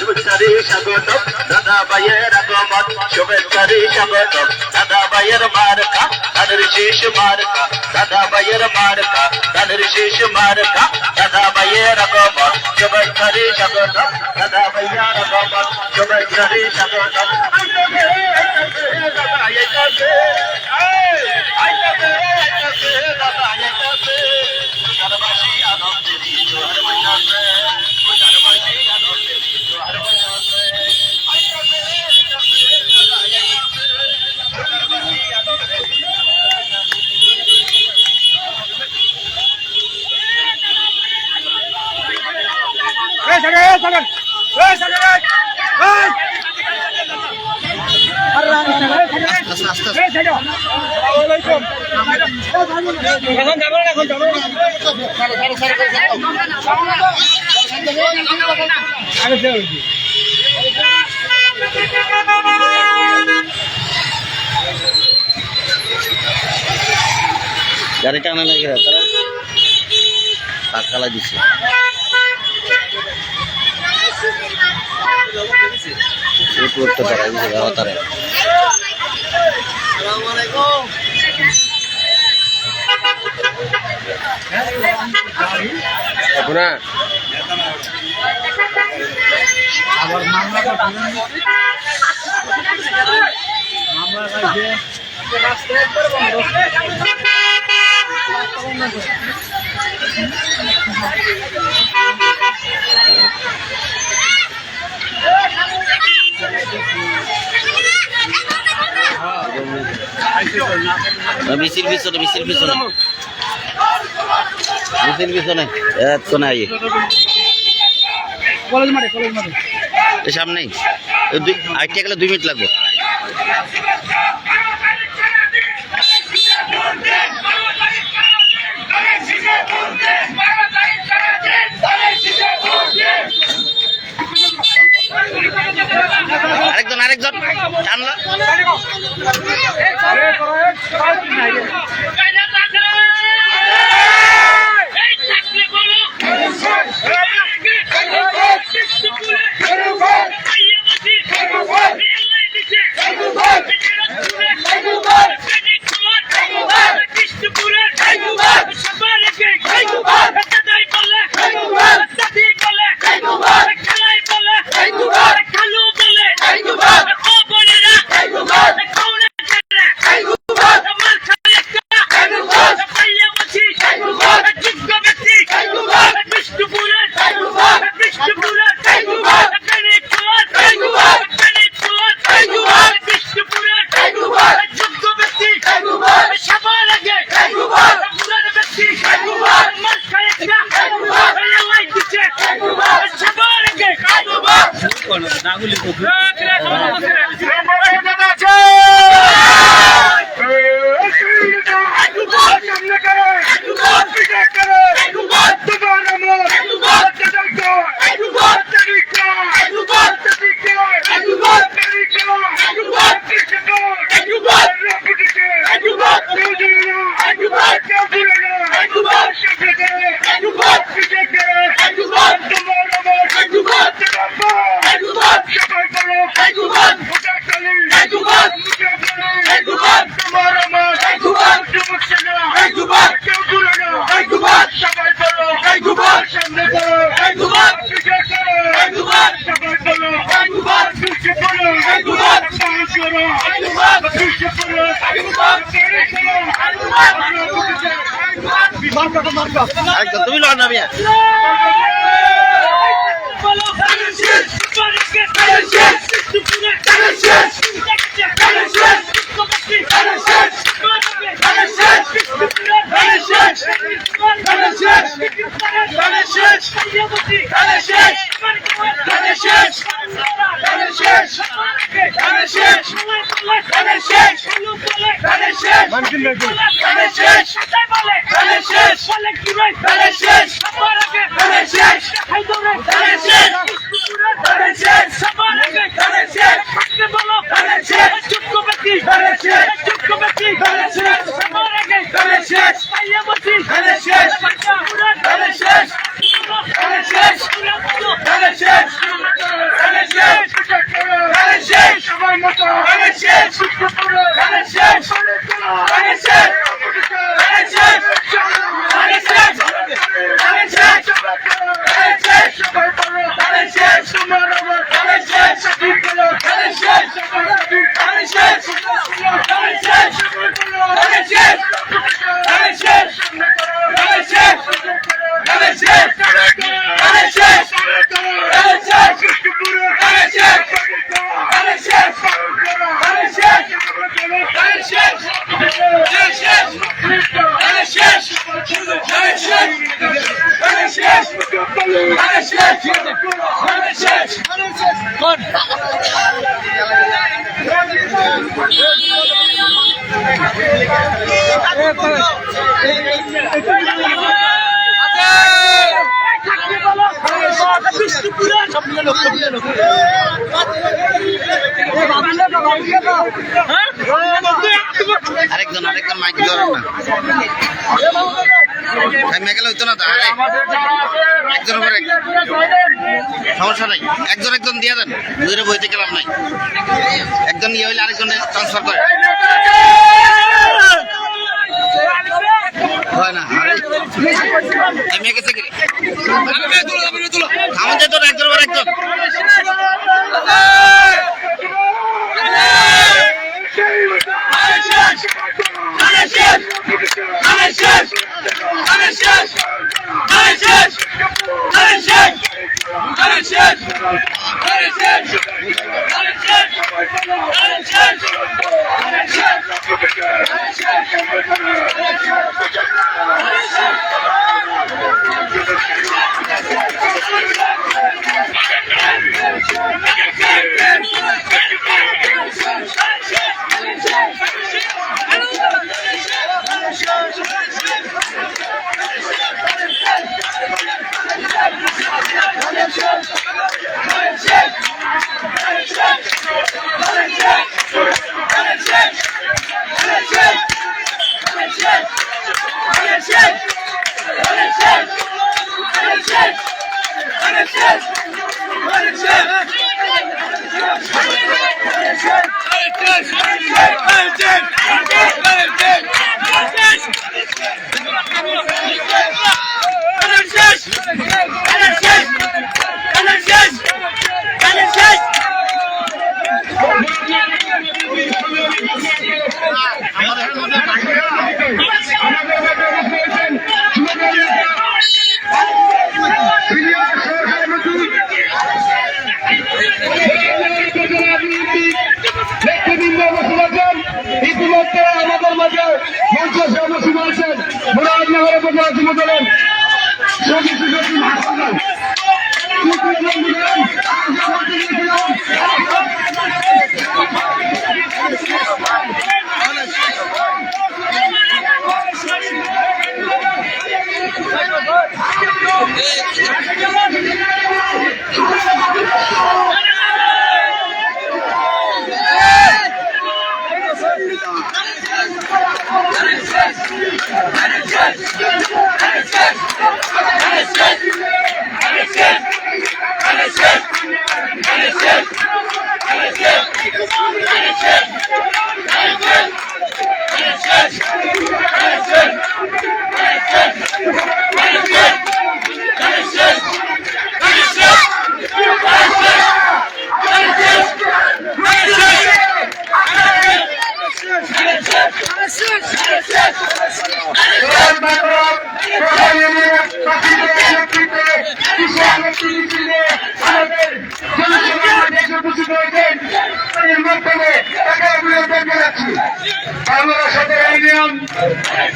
শুভেচ্ছারে স্বাগতম দাদা ভাইয়ের আগমন শুভেচ্ছারে স্বাগতম দাদা ভাইয়ের মার্কা ধানের শেষ মার্কা দাদা ভাইয়ের মার্কা ধানের শেষ মার্কা দাদা ভাইয়ের আগমন শুভেচ্ছারে স্বাগতম দাদা ভাইয়ের আগমন শুভেচ্ছারে স্বাগতম গাড়ি টানা লাগে তারা পাকালা দিছে করতে পারে তারা আবার মামলা মিছিল পিছনে এত নাই সামনেই আইটা গেলে 2 মিনিট লাগবে আরেকজন টানলা তুমি লো না মিয়া আরেকজন মাইক ধরেন না টাইমে গেলে হইতো না তো একজনের পরে সমস্যা নাই একজন দিয়ে দেন দুজনে বইতে গেলাম নাই একজন ইয়ে হইলে আরেকজনে ট্রান্সফার করে হয় না টাইমে গেছে কি আমাদের তো একজনের পর একজন ইতিমধ্যে আমাদের মাঝে মঞ্চ সভাপতি আছেন মুরাদনগর উপজেলা যুব দলের সদস্য সচিব হাসান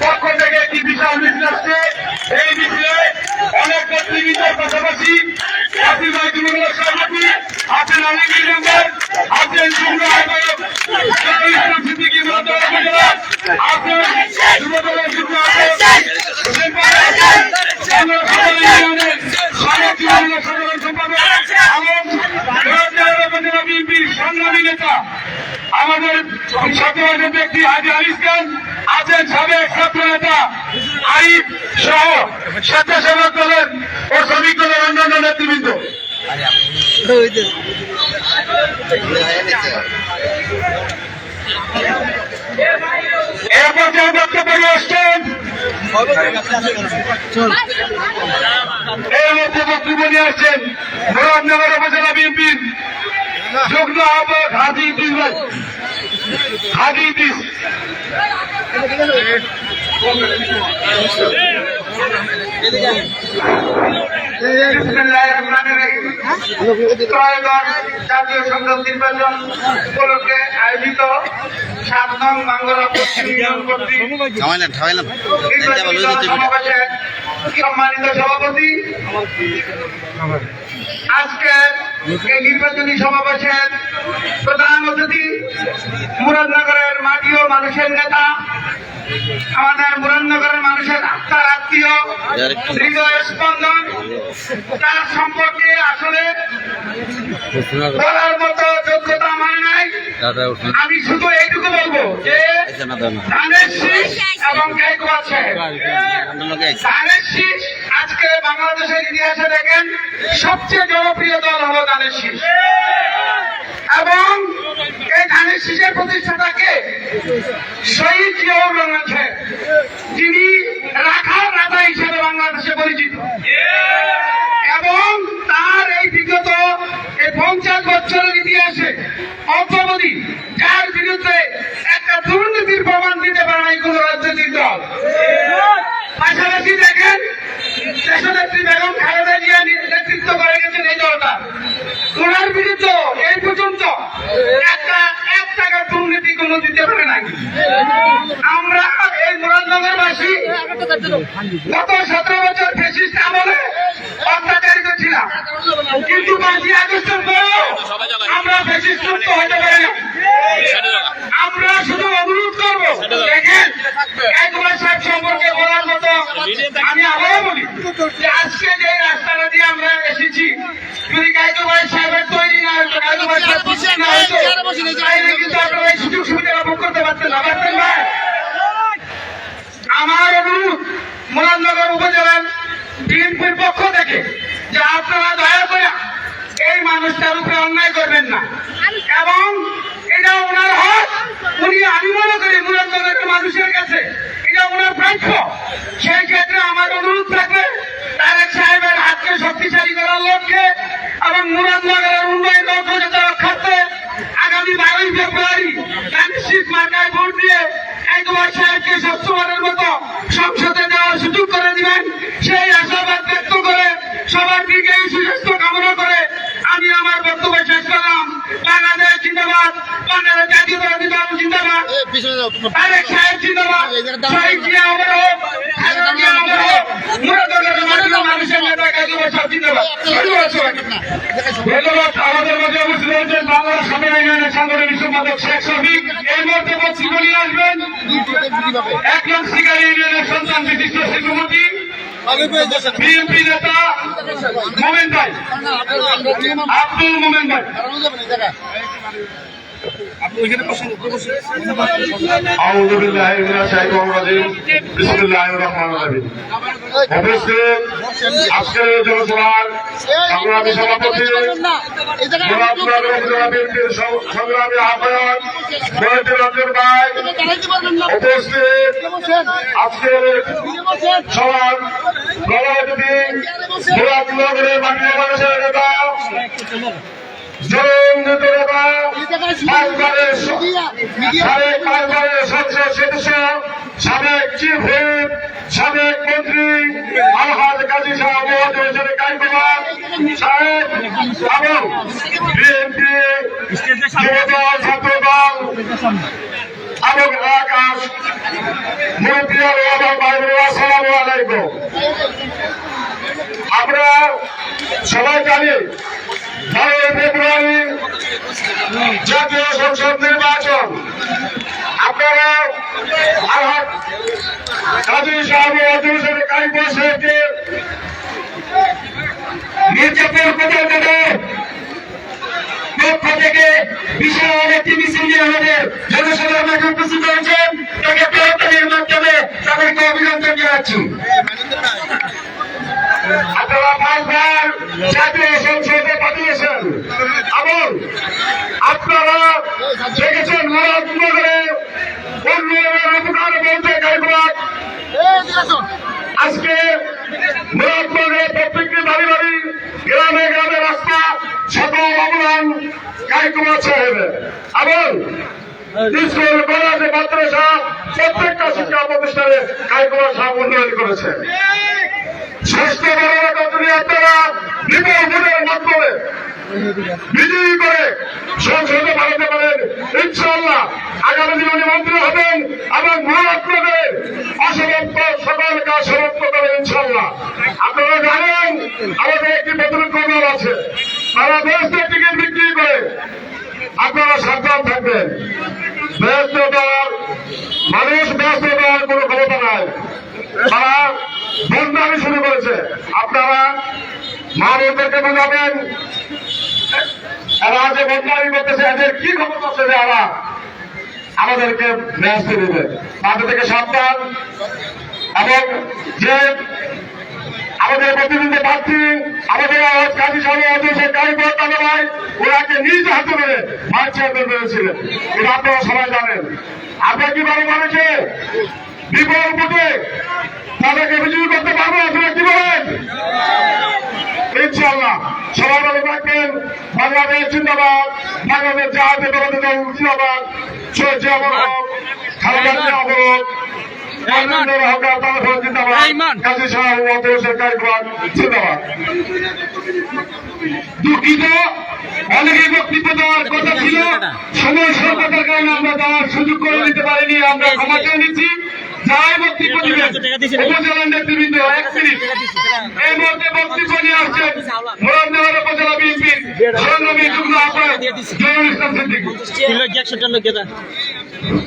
পক্ষ থেকে একটি বিশাল মিছিল আসছে। এই মিছিলে অনেক নেতৃবৃন্দের পাশাপাশি আছেন যুবদলের সভাপতি, আছেন আলমগীর মেম্বার, আছেন যুগ্ম আহ্বায়ক সিদ্দিকী মুরাদনগর উপজেলা, আছেন যুবদলের যুগ্ম আহ্বায়ক সাধারণ সম্পাদক এবং মুরাদনগর উপজেলা বিএনপির সংগ্রামী নেতা আমাদের ছাত্রবাদী ব্যক্তি হাজি আলিস খান, আছেন সাবেক ছাত্র নেতা আরিফ সহ স্বেচ্ছাসেবক দলের ও শ্রমিক দলের অন্যান্য নেতৃবৃন্দ। এরপর যে বক্তব্য আসছেন এর মধ্যে বক্তব্য নিয়ে আসছেন মুরাদনগর উপজেলা বিএনপির যুগ্ম আহ্বায়ক হাজি ইদ্রিস ভাই। হাজি ইদ্রিস জাতীয় সংসদ নির্বাচন উপলক্ষে আয়োজিত 7 নং বাঙ্গরা পশ্চিম ইউনিয়ন কর্তৃক সমাবেশের সম্মানিত সভাপতি, আজকে এই নির্বাচনী সমাবেশের প্রধান অতিথি মুরাদনগরের মাটি ও মানুষের নেতা, আমাদের মুরাদনগরের মানুষের আত্মার আত্মীয়, হৃদয় স্পন্দন, তার সম্পর্কে আসলে বলার মতো যোগ্যতা আমার নাই। আমি শুধু এইটুকু বলবো যে ধানের শীষ এবং গাইকোয়াড় সাহেব, ধানের শীষ আজকে বাংলাদেশের ইতিহাসে দেখেন সবচেয়ে জনপ্রিয় দল হলো ধানের শীষ, এবং এই ধানের শীষের প্রতিষ্ঠাতাকে শহীদ জিয়াউর রহমান সাহেব, যিনি রাখার রাজা হিসেবে বাংলাদেশে পরিচিত, এবং তার এই বিগত এই 50 বছরের ইতিহাসে অদ্যাবধি যার বিরুদ্ধে একটা দুর্নীতির প্রমাণ দিতে পারে নাই কোন রাজনৈতিক দল। পাশাপাশি দেখেন দেশনেত্রী বেগম খালেদা জিয়া নেতৃত্ব করে গেছেন এই দলটা, ওনার বিরুদ্ধে এই পর্যন্ত এক টাকা দুর্নীতি কোনো দিতে পারে নাই। আমরা এই মুরাদনগরবাসী গত 17 বছর ফ্যাসিস্ট আমলে অত্যাচারিত ছিলাম, কিন্তু 5ই আগস্টের পরেও আমরা ফ্যাসিস্ট মুক্ত হতে পারি না। আমরা শুধু অনুরোধ করবো, দেখেন গাইকোয়াড় সাহেব সম্পর্কে বলার মতো আমি আবারও বলি যে আজকে যে রাস্তাটা দিয়ে আমরা এসেছি, যদি গাইকোয়াড় সাহেবের তৈরি না হতো, গাইকোয়াড় সাহেব তৈরি না হতো, তাহলে কিন্তু আপনারা এই সুযোগ সুবিধা ভোগ করতে পারতেন না, পারতেন ভাই। আমার অনুরোধ মুরাদনগর উপজেলার বিএনপির পক্ষ থেকে যে আপনারা দয়া করে এই মানুষটার উপরে অন্যায় করবেন না, এবং এটা ওনার হক, উনি আমি মনে করি মুরাদনগরের মানুষের কাছে এটা ওনার প্রাপ্য। সেই ক্ষেত্রে আমার অনুরোধ থাকবে তারেক সাহেবের হাতকে শক্তিশালী করার লক্ষ্যে এবং মুরাদনগরের উন্নয়ন অগ্রযাত্রা রক্ষার্থে আগামী 12ই ফেব্রুয়ারি ধানের শীষ মার্কায় ভোট দিয়ে গাইকোয়াড় সাহেবকে সবসময়ের মতো সংসদে যাওয়ার সুযোগ করে দিবেন, সেই আশাবাদ ব্যক্ত করে সবার দিকে সুস্বাস্থ্য কামনা করে আমি আমার বক্তব্য শেষ করলাম। বাংলাদেশ জিন্দাবাদ, বাংলাদেশ জাতীয়তাবাদী দল জিন্দাবাদ, তারেক সাহেব জিন্দাবাদ, শহীদ জিয়া অমর হোক, খালেদা জিয়া অমর হোক, মুরাদনগরের মানুষের নেতা গাইকোয়াড় সাহেব জিন্দাবাদ। ধন্যবাদ। আমাদের মধ্যে উপস্থিত হয়েছেন বাংলা সদর ইউনিয়নের সাংগঠনিক সম্পাদক শেখ শফিক। এই মুহূর্তে বক্তব্য নিয়ে আসবেন 1 নং শিকারী ইউনিয়নের সন্তান বিশিষ্ট শিল্পপতি বিএনপি নেতা মোমেন ভাই, আব্দুল মোমেন ভাই। আউযু বিল্লাহি মিনাশ শাইতানির রাজিম। বিসমিল্লাহির রহমানির রহিম। উপস্থিত আজকের এই জনসভার সংগ্রামী সভাপতি, মুরাদনগর উপজেলা বিএনপির সংগ্রামী আহ্বায়ক মহিউদ্দিন রঞ্জন ভাই, উপস্থিত আজকের সভার প্রধান অতিথি মুরাদনগরের মাটি ও মানুষের নেতা, জননেতা পাঁচবারের সংসদ সদস্য, সাবেক চিফ হুইপ, সাবেক মন্ত্রী আলহাজ কাজী সাহেব মহাজনের গাইকোয়াড় সাহেব এবং বিএনপি যুবদল, ছাত্রদল এবং আকাশ মন্ত্রী এবং ভাইরা, আসসালামু আলাইকুম। আমরা সবাই জানি 12 ফেব্রুয়ারি জাতীয় সংসদ নির্বাচন। আপনারা আলহাজ কাজী সাহেব অধিবেশনে গাইকোয়াড় সাহেবকে মির্জাপুর প্রকল্পের পক্ষ থেকে বিশাল একটি মিছিল নিয়ে আমাদের জনসাধারণকে উপস্থিত হয়েছেন, তাকে প্রয়ত্নের মাধ্যমে তাদেরকে অভিনন্দন জানাচ্ছি। আপনারা 5 বার জাতীয় সংসদে পাঠিয়েছেন এবং আপনারা দেখেছেন মুরাদনগরে উন্নয়নের উপকার বলতে গাইকোয়াড়। আজকে মুরাদনগরে প্রত্যেকটি বাড়ি বাড়ি, গ্রামে গ্রামে রাস্তা, সকল অবদান গাইকোয়াড় সাহেবের, এবং স্কুল, কলেজ, মাদ্রাসা প্রত্যেকটা শিক্ষা প্রতিষ্ঠানে গাইকোয়াড় সাহেব উন্নয়ন করেছে। স্বাস্থ্য ব্যবস্থা আপনারা বিপুল ভোটের মাধ্যমে বিজয়ী করে সংসদে পাঠাতে পারেন ইনশাআল্লাহ। আগামী দিনে মন্ত্রী হবেন এবং মুরাদনগরের অসমাপ্ত সকল কাজ সমাপ্ত করবেন ইনশাআল্লাহ। আপনারা জানেন আমাদের একটি প্রতিরক্ষা দল আছে, তারা বেহেশতের টিকিট বিক্রি করে। আপনারা সাবধান থাকবেন। বেহেশত দেওয়ার মানুষ বেহেশত দেওয়ার কোনো ক্ষমতা নাই। তারা বন্ধামি শুরু করেছে। আপনারা মা বোনদেরকে বোঝাবেন এরা যে বন্ধামি করতেছে এদের কি ক্ষমতা আছে যে এরা আমাদেরকে বেহেশত দেবে। তাদের থেকে সাবধান। এবং যে আমাদের প্রতিনিধি প্রার্থী আমাদের কাজী সাহেব সরকারি ভাই ওনাকে নিজ হাতে মেরে ভাইস চেয়ারম্যান করেছিলেন। এটা আপনারা সবাই জানেন। আপনারা কি বলেন মানুষে বিপুল ভোটে তাদেরকে বিজয়ী করতে পারবো? আপনারা কি বলেন? ইনশাআল্লাহ সবাই ভালো থাকবেন। বাংলাদেশ জিন্দাবাদ। বাংলাদেশ জাতীয়তাবাদী দল জিন্দাবাদ। সৈয়দ অবরোধ খালেদা জিয়া অবরোধ দুঃখিত অনেকে বক্তব্য দেওয়ার কথা ছিল, সময় স্বল্পতার কারণে আমরা দেওয়ার সুযোগ করে দিতে পারিনি। আমরা ক্ষমা চেয়ে নিচ্ছি। যাই বক্তব্য দিবেন উপজেলা নেতৃবৃন্দ 1 মিনিট এই মুহূর্তে বক্তব্য নিয়ে আসছেন মুরাদনগর উপজেলা বিএনপির সংগ্রামী যুগ্ম আহ্বায়ক জয়নুল ইসলাম সিদ্দিকী।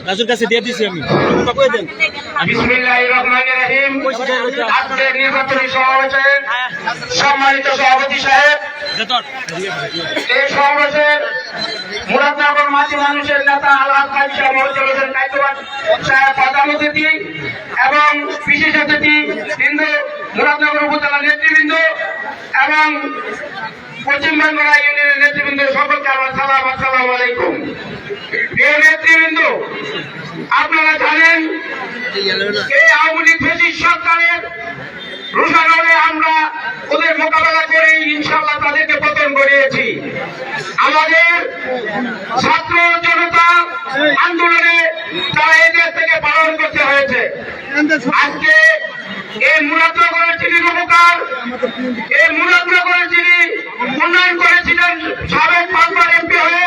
রাজুর কাছে দিয়ে দিছি আমি। বিসমিল্লাহির রহমানির রহিম। আজকের নির্বাচনী সমাবেশের সম্মানিত সভাপতি সাহেব, এই সমাবেশের মুরাদনগর মাঝি মানুষের নেতা আলহাজ কাজী সাহেব মহোদয় দায়িত্ববান সাহেব প্রধান অতিথি এবং বিশেষ অতিথি বৃন্দ, মুরাদনগর উপজেলা নেতৃবৃন্দ এবং পশ্চিমবঙ্গ ইউনিয়নের নেতৃবৃন্দ, সকলকে আমার সালাম। আসসালামু আলাইকুম। প্রিয় নেতৃবৃন্দ, আপনারা জানেন এই আওয়ামী লীগ ফ্যাসিস্ট সরকারের রোষানলে আমরা ওদের মোকাবেলা করে ইনশাআল্লাহ তাদেরকে পতন করিয়েছি। আমাদের ছাত্র জনতা আন্দোলনে তারা এই দেশ থেকে পালন করতে হয়েছে। আজকে এই মুরাদনগরের যিনি রূপকার, এই মুরাদনগরের যিনি উন্নয়ন করেছিলেন সাবেক 5বার এমপি হয়ে,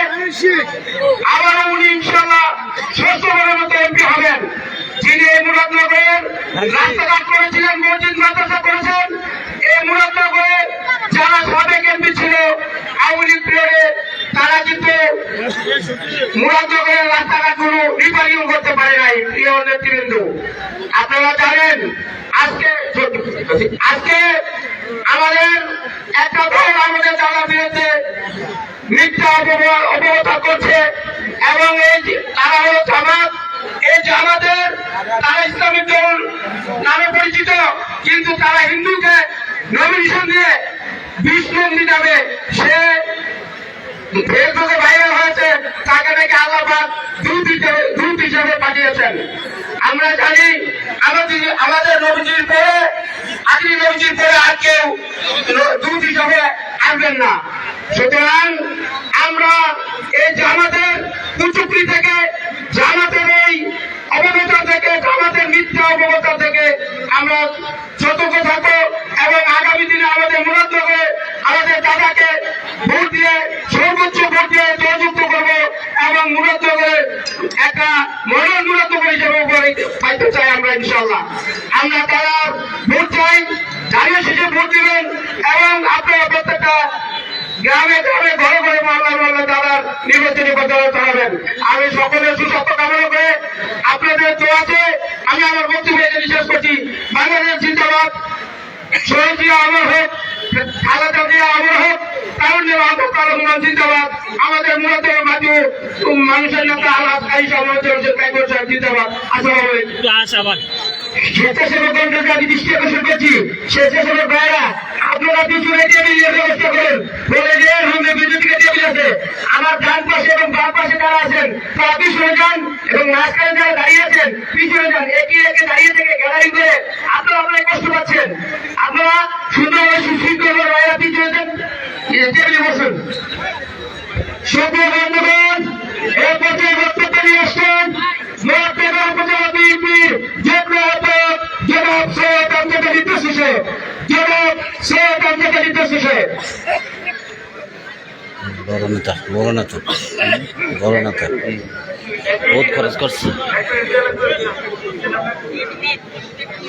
আবারও উনি ইনশাআল্লাহ 600বারের মতো এমপি হবেন। যিনি এই মুরাদনগরের রাস্তাঘাট করেছিলেন, মসজিদ মাদ্রাসা করেছেন, এই মুরাদনগরে যারা সাবেক এমপি ছিল আওয়ামী লীগ পিরিয়ডে তারা কিন্তু মুরাদনগরের রাস্তাঘাটগুলো রিপেয়ারিং করতে পারে নাই। প্রিয় নেতৃবৃন্দ, আপনারা জানেন আজকে আমাদের একটা দল আমাদের যারা বিরুদ্ধে মিথ্যা অপবাদ করছে এবং এই তারা হল জামাত। এই জামাতের তারা ইসলামিক দল নামে পরিচিত, কিন্তু তারা হিন্দুকে নমিনেশন দিয়ে বিষ্ণন্দী নামে সে ফেসবুকে ভাইরাল হয়েছে, তাকে নাকি আল্লাহবাদ দূত হিসেবে পাঠিয়েছেন। আমরা জানি আমাদের নবীজির পরে আখরি নবীজির পরে আর কেউ দূত হিসেবে আসবেন না। সুতরাং আমরা এই জামাতের কুচুকরি থেকে, জামাতের এই অবনতা থেকে, জামাতের মিথ্যা অবনতা থেকে আমরা সতর্ক থাকবো এবং আগামী দিনে আমাদের মুরাদনগরে আমাদের দাদাকে ভোট দিয়ে সর্বোচ্চ ভোট দিয়ে জয়যুক্ত করবো এবং মুরাদনগরে একটা মডেল মুরাদনগর হিসেবে পাইতে চাই আমরা ইনশাআল্লাহ। আমরা তারা ভোট চাই, জানিয়ে শেষে ভোট দিবেন এবং আপনারা প্রত্যেকটা গ্রামে গ্রামে ঘরে ঘরে মহল্লায় মহল্লায় তারা নির্বাচনী প্রচারণা চালাবেন। আমি সকলের সুস্বাস্থ্য কামনা করে আপনাদের দোয়াতে আমি আমার বক্তব্য এখানে শেষ করছি। বাংলাদেশ জিন্দাবাদ। শহীদ জিয়া অমর হোক, খালেদা জিয়া অমর হোক, তারুণ্যের আহ্বান জিন্দাবাদ। আমাদের মূলত মানুষের নেতা আলহাজ কাজী সাহেব জিন্দাবাদ। আসসালামু আলাইকুম। স্বেচ্ছাসেবকগণকে আমি দৃষ্টি আকর্ষণ করছি, স্বেচ্ছাসেবক ভাইরা আপনারা পিছনে টেবিলের ব্যবস্থা করেন। বলে যে বিজেপিকে টেবিল আছে, আমার ডান পাশে এবং বাম পাশে যারা আছেন তারা পিছনে যান এবং মাঝখানে যারা দাঁড়িয়েছেন পিছনে যান। একে একে দাঁড়িয়ে থেকে গ্যালারি করে আপনারা কষ্ট পাচ্ছেন। আপনারা সুন্দরভাবে সুশৃঙ্খল ভাইরা পিছনে যান, টেবিলে বসুন। সভ্য বন্ধুগণ, এই পর্যায়ে বক্তব্য নিয়ে আসছেন মুরাদনগর উপজেলা বিএনপির যুগ্ম আহ্বায়ক জনাব সৈয়দ আমজাদ আলী দস্যু সাহেব। জনাব সৈয়দ আমজাদ আলী দস্যু সাহেব। বড় নেতা বহুত খরচ করছে।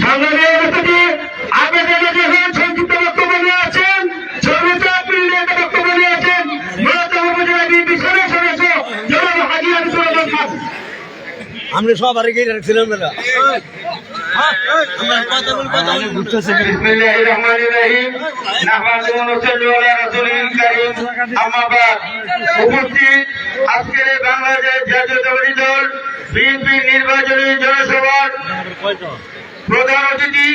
সংগ্রামী অবস্থাতে আপনাদের সংক্ষিপ্ত বক্তব্য নিয়ে আছেন, সর্বোচ্চ বক্তব্য নিয়ে আমরা সব আর গিয়ে রাখছিলাম না বিসমিল্লাহির রহমানির রহিম নাহমাদুহু ওয়া নুসাল্লি আলা রাসূলিল কারীম আম্মা বাদ। উপস্থিত আজকের এই বাংলাদেশ জাতীয়তাবাদী দল বিএনপি নির্বাচনী জনসভার প্রধান অতিথি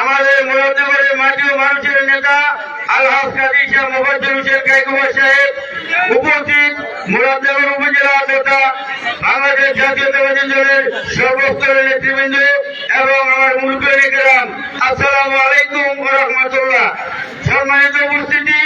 আমাদের মুরাদনগরের মাটি ও মানুষের নেতা আলহাজ কাজী শাহ মোফাজ্জল হোসেন কায়কুবাদ সাহেব, উপস্থিত মুরাদনগর উপজেলা তথা বাংলাদেশ জাতীয়তাবাদী দলের সর্বস্তরের নেতৃবৃন্দ এবং আমার মুরব্বী কেরাম, আসসালামু আলাইকুম ওয়া রাহমাতুল্লাহ। সম্মানিত উপস্থিতি,